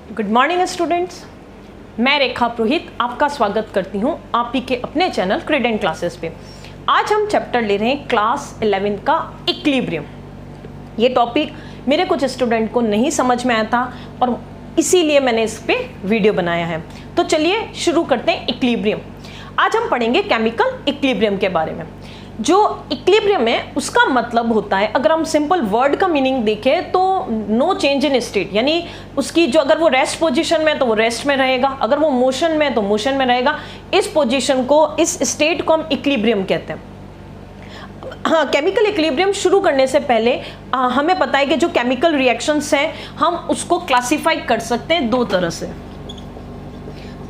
Good morning students, मैं रेखा पुरोहित आपका स्वागत करती हूं आप ही के अपने चैनल क्रेडेंट क्लासेस पे। आज हम चैप्टर ले रहे हैं क्लास 11 का इक्विलिब्रियम। ये टॉपिक मेरे कुछ स्टूडेंट को नहीं समझ में आया था और इसीलिए मैंने इस पे वीडियो बनाया है। तो चलिए शुरू करते हैं इक्विलिब्रियम। आज हम पढ़ेंगे केमिकल इक्विलिब्रियम के बारे में। जो इक्विलिब्रियम है उसका मतलब होता है, अगर हम सिंपल वर्ड का मीनिंग देखें तो नो चेंज इन स्टेट, यानी उसकी जो अगर वो रेस्ट पोजीशन में है तो वो रेस्ट में रहेगा, अगर वो मोशन में है तो मोशन में रहेगा। इस पोजीशन को, इस स्टेट को हम इक्विलिब्रियम कहते हैं। हाँ, केमिकल इक्विलिब्रियम शुरू करने से पहले हमें पता है कि जो केमिकल रिएक्शंस हैं हम उसको क्लासिफाई कर सकते हैं दो तरह से।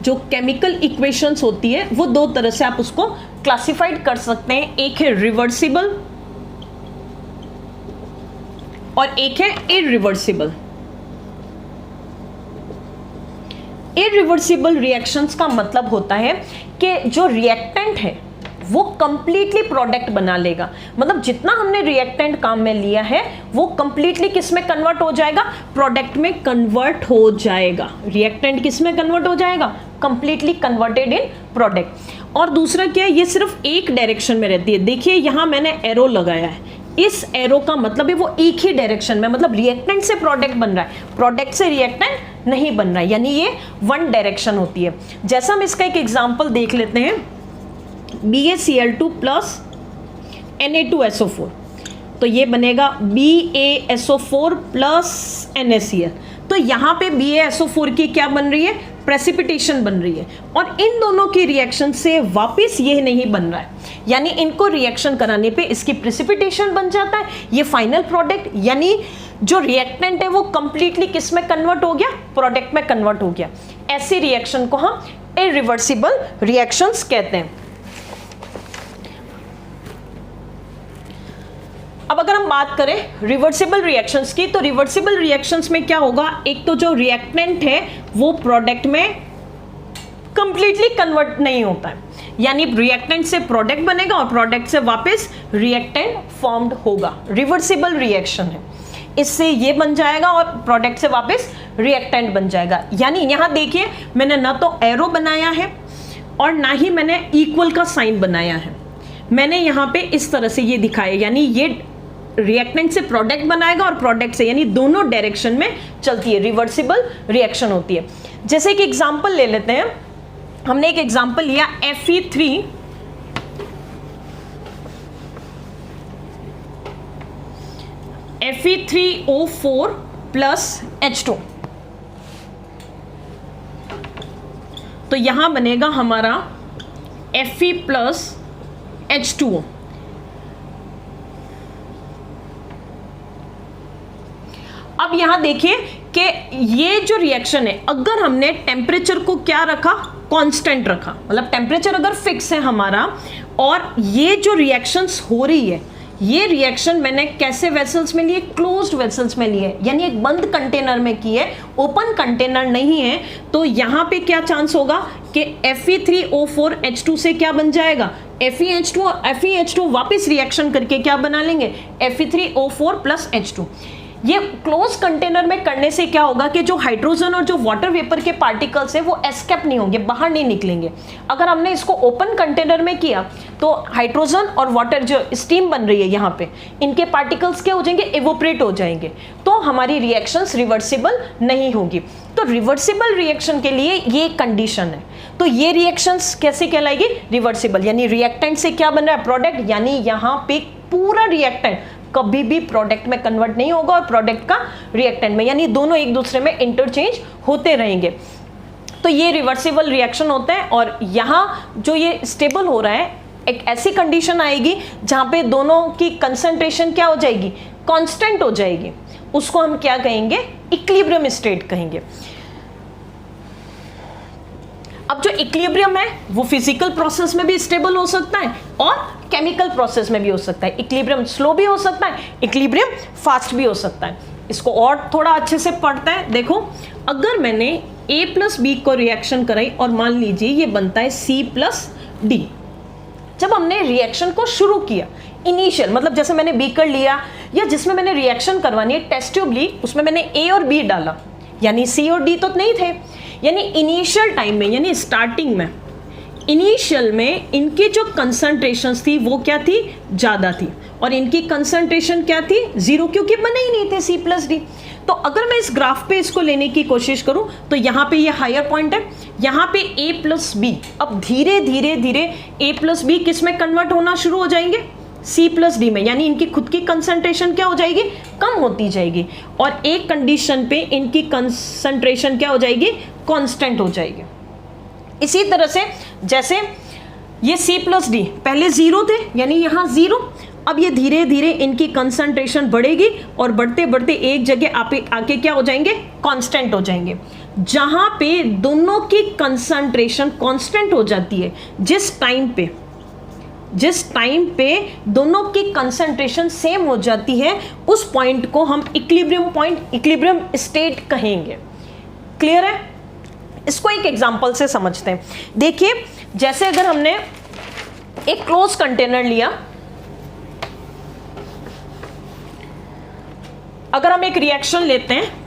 जो केमिकल इक्वेशंस होती है वो दो तरह से आप उसको क्लासिफाइड कर सकते हैं। एक है रिवर्सिबल और एक है इरिवर्सिबल। इरिवर्सिबल रिएक्शंस का मतलब होता है कि जो रिएक्टेंट है वो कंप्लीटली प्रोडक्ट बना लेगा। मतलब जितना हमने रिएक्टेंट काम में लिया है वो कंप्लीटली किस में कन्वर्ट हो जाएगा? प्रोडक्ट में कन्वर्ट हो जाएगा। रिएक्टेंट किस में कन्वर्ट हो जाएगा? Completely converted in product. और दूसरा क्या है, ये सिर्फ एक डायरेक्शन में रहती है। देखिए यहां मैंने एरो लगाया है, इस एरो का मतलब है वो एक ही डायरेक्शन में, मतलब रिएक्टेंट से प्रोडक्ट बन रहा है, प्रोडक्ट से रिएक्टेंट नहीं बन रहा है, यानी ये वन डायरेक्शन होती है। जैसा हम इसका एक एग्जाम्पल देख लेते हैं, BaCl2 प्लस Na2SO4, तो ये बनेगा BaSO4 प्लस NaCl। तो यहाँ पे BaSO4 की क्या बन रही है? प्रेसिपिटेशन बन रही है, और इन दोनों की रिएक्शन से वापस ये नहीं बन रहा है, यानी इनको रिएक्शन कराने पे इसकी प्रेसिपिटेशन बन जाता है, ये फाइनल प्रोडक्ट, यानी जो रिएक्टेंट है वो कंप्लीटली किस में कन्वर्ट हो गया? प्रोडक्ट में कन्वर्ट हो गया। ऐसी रिएक्शन को हम इरिवर्सिबल रिएक्शंस कहते हैं। अब अगर हम बात करें रिवर्सिबल रिएक्शंस की, तो रिवर्सिबल रिएक्शंस में क्या होगा? एक तो जो रिएक्टेंट है वो प्रोडक्ट में कंप्लीटली कन्वर्ट नहीं होता है, यानी रिएक्टेंट से प्रोडक्ट बनेगा और प्रोडक्ट से वापस रिएक्टेंट फॉर्म्ड होगा। रिवर्सिबल रिएक्शन है, इससे ये बन जाएगा और प्रोडक्ट से वापस रिएक्टेंट बन जाएगा। यानी यहां देखिए मैंने ना तो एरो बनाया है और ना ही मैंने इक्वल का साइन बनाया है, मैंने यहां पे इस तरह से ये दिखाया, यानी ये रिएक्टेंट से प्रोडक्ट बनाएगा और प्रोडक्ट से, यानी दोनों डायरेक्शन में चलती है, रिवर्सिबल रिएक्शन होती है। जैसे एक एग्जांपल ले लेते हैं, हमने एक एग्जांपल लिया Fe3O4 प्लस H2, तो यहां बनेगा हमारा Fe प्लस H2O। अब यहां देखिए कि ये जो रिएक्शन है, अगर हमने टेम्परेचर को क्या रखा? कांस्टेंट रखा, मतलब टेम्परेचर अगर फिक्स है हमारा, और ये जो रिएक्शंस हो रही है, ये रिएक्शन मैंने कैसे वेसल्स में लिए? क्लोज्ड वेसल्स में लिए, यानी एक बंद कंटेनर में की है, ओपन कंटेनर नहीं है। तो यहां पे क्या चांस होगा कि Fe3O4H2 से क्या बन जाएगा? FeH2 और FeH2 वापस रिएक्शन करके क्या बना लेंगे? Fe3O4 plus H2। ये क्लोज कंटेनर में करने से क्या होगा कि जो हाइड्रोजन और जो वाटर वेपर के पार्टिकल्स है वो एस्केप नहीं होंगे, बाहर नहीं निकलेंगे। अगर हमने इसको ओपन कंटेनर में किया तो हाइड्रोजन और वाटर जो स्टीम बन रही है यहाँ पे, इनके पार्टिकल्स क्या हो जाएंगे? इवोपरेट हो जाएंगे, तो हमारी रिएक्शंस रिवर्सिबल नहीं होगी। तो रिवर्सिबल रिएक्शन के लिए ये कंडीशन है। तो ये रिएक्शंस कैसे कहलाएगी? रिवर्सिबल, यानी रिएक्टेंट से क्या बन रहा है? प्रोडक्ट, यानी यहाँ पे पूरा रिएक्टेंट कभी भी प्रोडक्ट में कन्वर्ट नहीं होगा और प्रोडक्ट का रिएक्टेंट में, यानी दोनों एक दूसरे में इंटरचेंज होते रहेंगे। तो ये रिवर्सिबल रिएक्शन होता है। और यहाँ जो ये स्टेबल हो रहा है, एक ऐसी कंडीशन आएगी जहां पे दोनों की कंसंट्रेशन क्या हो जाएगी? कांस्टेंट हो जाएगी। उसको हम क्या कहेंगे? इक्विलिब्रियम स्टेट कहेंगे। अब जो इक्विलिब्रियम है वो फिजिकल प्रोसेस में भी स्टेबल हो सकता है और केमिकल प्रोसेस में भी हो सकता है। इक्विलिब्रियम स्लो भी हो सकता है, इक्विलिब्रियम फास्ट भी हो सकता है। इसको और थोड़ा अच्छे से पढ़ते हैं। देखो, अगर मैंने A प्लस बी को रिएक्शन कराई और मान लीजिए ये बनता है C प्लस डी, जब हमने रिएक्शन को शुरू किया, इनिशियल मतलब जैसे मैंने बीकर लिया या जिसमें मैंने रिएक्शन करवानी है टेस्ट ट्यूब ली, उसमें मैंने ए और बी डाला, यानी सी और डी तो नहीं थे, यानी इनिशियल टाइम में, यानी स्टार्टिंग में, इनिशियल में इनकी जो कंसंट्रेशंस थी वो क्या थी, ज़्यादा थी, और इनकी कंसंट्रेशन क्या थी, 0, क्योंकि बने ही नहीं थे सी प्लस डी। तो अगर मैं इस ग्राफ पे इसको लेने की कोशिश करूं तो यहाँ पे ये हायर पॉइंट है, यहाँ पे ए प्लस बी, अब धीरे धीरे धीरे ए प्लस बी किस में कन्वर्ट होना शुरू हो जाएंगे, सी प्लस डी में, यानी इनकी खुद की कंसंट्रेशन क्या हो जाएगी, कम होती जाएगी, और एक कंडीशन पे इनकी कंसंट्रेशन क्या हो जाएगी, कांस्टेंट हो जाएगी। इसी तरह से जैसे ये सी प्लस डी पहले 0 थे, यानी यहाँ 0, अब ये धीरे धीरे इनकी कंसंट्रेशन बढ़ेगी और बढ़ते बढ़ते एक जगह आके क्या हो जाएंगे, कांस्टेंट हो जाएंगे। जहाँ पे दोनों की कंसंट्रेशन कांस्टेंट हो जाती है, जिस टाइम पे दोनों की कंसंट्रेशन सेम हो जाती है, उस पॉइंट को हम इक्विलिब्रियम पॉइंट, इक्विलिब्रियम स्टेट कहेंगे। क्लियर है? इसको एक एग्जांपल से समझते हैं। देखिए, जैसे अगर हमने एक क्लोज कंटेनर लिया, अगर हम एक रिएक्शन लेते हैं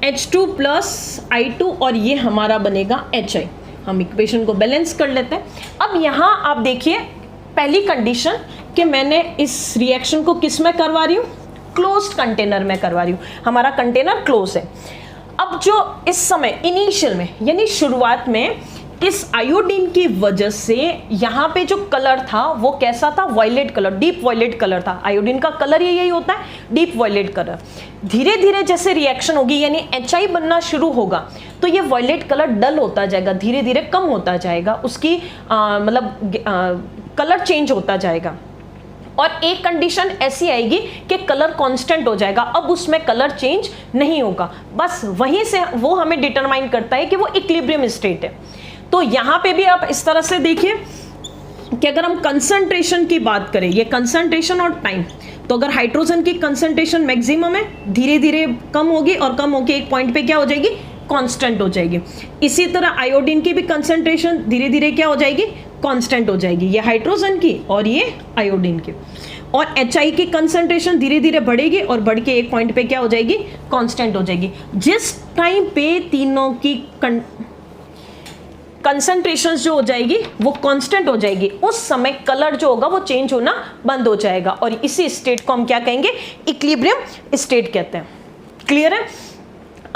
H2 प्लस I2 और ये हमारा बनेगा HI, हम इक्वेशन को बैलेंस कर लेते हैं। अब यहाँ आप देखिए, पहली कंडीशन कि मैंने इस रिएक्शन को किस में करवा रही हूँ, क्लोज्ड कंटेनर में करवा रही हूँ, हमारा कंटेनर क्लोज है। अब जो इस समय इनिशियल में, यानी शुरुआत में, इस आयोडीन की वजह से यहाँ पे जो कलर था वो कैसा था, violet colour, deep violet colour था। आयोडीन का कलर यही होता है, डीप वायलेट कलर। धीरे धीरे जैसे रिएक्शन होगी, यानी HI बनना शुरू होगा, तो ये वायलेट कलर डल होता जाएगा, धीरे धीरे कम होता जाएगा, उसकी कलर चेंज होता जाएगा। और एक कंडीशन ऐसी आएगी कि कलर कांस्टेंट हो जाएगा, अब उसमें कलर चेंज नहीं होगा। बस वहीं से वो हमें डिटरमाइन करता है कि वो इक्विलिब्रियम स्टेट है। तो यहाँ पे भी आप इस तरह से देखिए कि अगर हम कंसंट्रेशन की बात करें, ये कंसंट्रेशन और टाइम, तो अगर हाइड्रोजन की कंसंट्रेशन मैक्सिमम है, धीरे धीरे कम होगी और कम होकर एक पॉइंट पे क्या हो जाएगी, कांस्टेंट हो जाएगी। इसी तरह आयोडीन की भी कंसंट्रेशन धीरे धीरे क्या हो जाएगी, कांस्टेंट हो जाएगी, ये हाइड्रोजन की और ये आयोडीन की। और HI की कंसंट्रेशन धीरे धीरे बढ़ेगी और बढ़ के एक पॉइंट पे क्या हो जाएगी, कांस्टेंट हो जाएगी। जिस टाइम पे तीनों की कंसंट्रेशन जो हो जाएगी वो कांस्टेंट हो जाएगी, उस समय कलर जो होगा वो चेंज होना बंद हो जाएगा, और इसी स्टेट को हम क्या कहेंगे, इक्विलिब्रियम स्टेट कहते हैं। क्लियर है?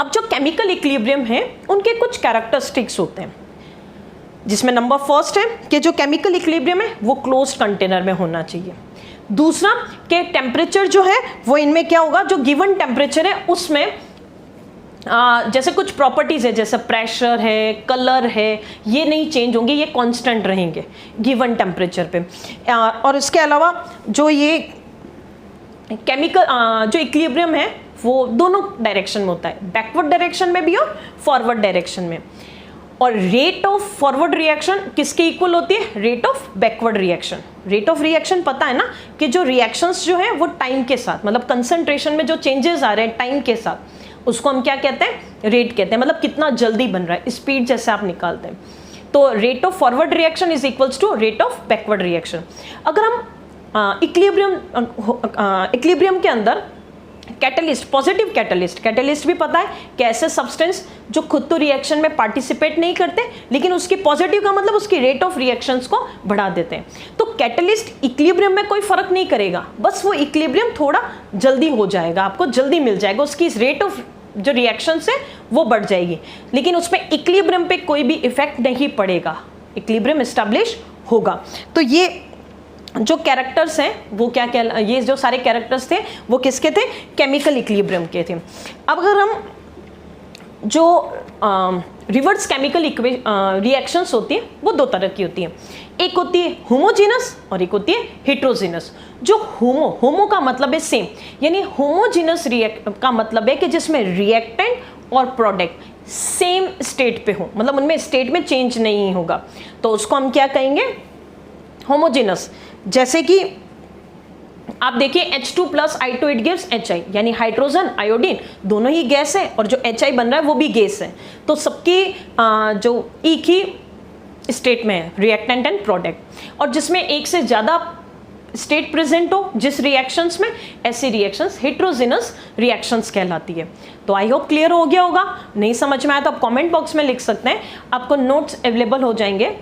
अब जो केमिकल इक्विलिब्रियम है उनके कुछ कैरेक्टरिस्टिक्स होते हैं, जिसमें नंबर फर्स्ट है कि जो केमिकल इक्विलिब्रियम है वो क्लोज्ड कंटेनर में होना चाहिए। दूसरा कि टेम्परेचर जो है वो इनमें क्या होगा, जो गिवन टेम्परेचर है उसमें जैसे कुछ प्रॉपर्टीज है, जैसे प्रेशर है, कलर है, ये नहीं चेंज होंगे, ये कांस्टेंट रहेंगे गिवन टेम्परेचर पे। और इसके अलावा जो ये केमिकल जो इक्विलिब्रियम है वो दोनों डायरेक्शन में होता है, बैकवर्ड डायरेक्शन में भी और फॉरवर्ड डायरेक्शन में। और रेट ऑफ फॉरवर्ड रिएक्शन किसके इक्वल होती है, rate of backward reaction. Rate of reaction पता है ना कि जो रिएक्शंस जो है वो टाइम के साथ, मतलब कंसंट्रेशन में जो चेंजेस आ रहे हैं टाइम के साथ, उसको हम क्या कहते हैं, रेट कहते हैं, मतलब कितना जल्दी बन रहा है, स्पीड जैसे आप निकालते हैं। तो rate of forward reaction is equals to rate of backward reaction. अगर हम इक्विलिब्रियम के अंदर कैटलिस्ट, पॉजिटिव कैटलिस्ट भी पता है कि ऐसे सब्सटेंस जो खुद तो रिएक्शन में पार्टिसिपेट नहीं करते, लेकिन उसकी पॉजिटिव का मतलब उसकी रेट ऑफ रिएक्शंस को बढ़ा देते हैं। तो कैटलिस्ट इक्विलिब्रियम में कोई फर्क नहीं करेगा, बस वो इक्विलिब्रियम थोड़ा जल्दी हो जाएगा, आपको जल्दी मिल जाएगा, उसकी रेट ऑफ जो रिएक्शंस है वो बढ़ जाएगी, लेकिन उसमें इक्विलिब्रियम पे कोई भी इफेक्ट नहीं पड़ेगा, इक्विलिब्रियम एस्टैब्लिश होगा। तो ये जो कैरेक्टर्स हैं वो क्या ये जो सारे कैरेक्टर्स थे वो किसके थे, केमिकल इक्विलिब्रियम के थे। अब अगर हम जो रिवर्स केमिकल रिएक्शंस होती हैं वो दो तरह की होती हैं, एक होती है होमोजीनस और एक होती है हेट्रोजीनस। जो होमो का मतलब है सेम, यानी होमोजीनस का मतलब है कि जिसमें रिएक्टेंट और प्रोडक्ट सेम स्टेट पे हो, मतलब उनमें स्टेट में चेंज नहीं होगा, तो उसको हम क्या कहेंगे, होमोजीनस। जैसे कि आप देखिए H2 plus I2 it gives HI, यानी हाइड्रोजन आयोडीन दोनों ही गैस है और जो HI बन रहा है वो भी गैस है, तो सबकी जो एक ही स्टेट में है, रिएक्टेंट एंड प्रोडक्ट। और जिसमें एक से ज़्यादा स्टेट प्रेजेंट हो जिस रिएक्शंस में, ऐसी रिएक्शंस हेट्रोजेनस रिएक्शंस कहलाती है। तो आई होप क्लियर हो गया होगा। नहीं समझ में आया तो आप कमेंट बॉक्स में लिख सकते हैं, आपको नोट्स अवेलेबल हो जाएंगे